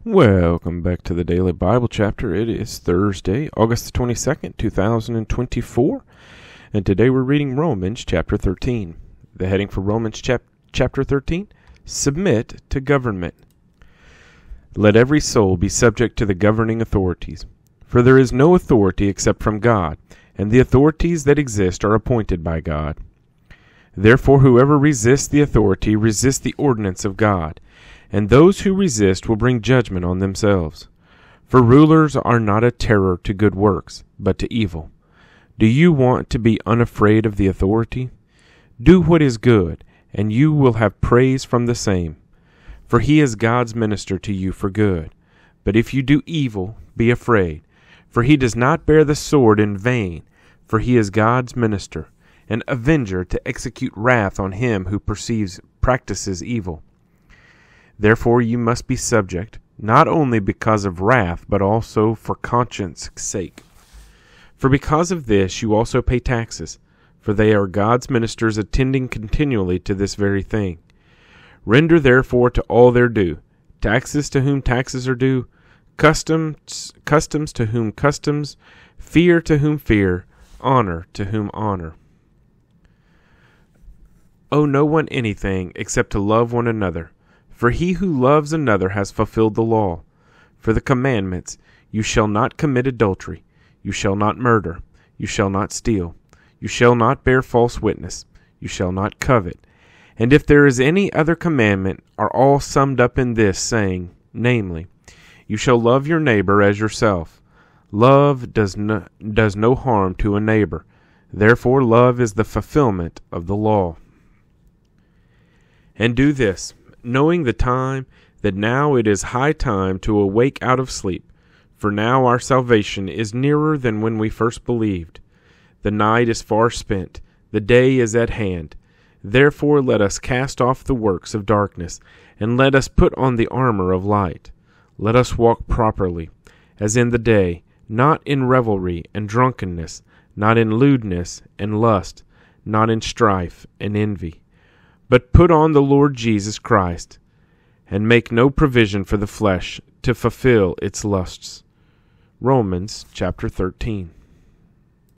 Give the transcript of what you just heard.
Welcome back to the Daily Bible Chapter. It is Thursday, August the 22nd, 2024, and today we're reading Romans chapter 13. The heading for Romans chapter 13, Submit to Government. Let every soul be subject to the governing authorities, for there is no authority except from God, and the authorities that exist are appointed by God. Therefore whoever resists the authority resists the ordinance of God, and those who resist will bring judgment on themselves. For rulers are not a terror to good works, but to evil. Do you want to be unafraid of the authority? Do what is good, and you will have praise from the same. For he is God's minister to you for good. But if you do evil, be afraid. For he does not bear the sword in vain, for he is God's minister, an avenger to execute wrath on him who practices evil. Therefore you must be subject, not only because of wrath, but also for conscience' sake. For because of this you also pay taxes, for they are God's ministers attending continually to this very thing. Render therefore to all their due, taxes to whom taxes are due, customs to whom customs, fear to whom fear, honor to whom honor. Owe no one anything except to love one another. For he who loves another has fulfilled the law. For the commandments, you shall not commit adultery, you shall not murder, you shall not steal, you shall not bear false witness, you shall not covet. And if there is any other commandment, are all summed up in this saying, namely, you shall love your neighbor as yourself. Love does no harm to a neighbor. Therefore love is the fulfillment of the law. And do this, knowing the time, that now it is high time to awake out of sleep. For now our salvation is nearer than when we first believed. The night is far spent, the day is at hand. Therefore let us cast off the works of darkness, and let us put on the armor of light. Let us walk properly, as in the day, not in revelry and drunkenness, not in lewdness and lust, not in strife and envy. But put on the Lord Jesus Christ, and make no provision for the flesh to fulfill its lusts. Romans chapter 13.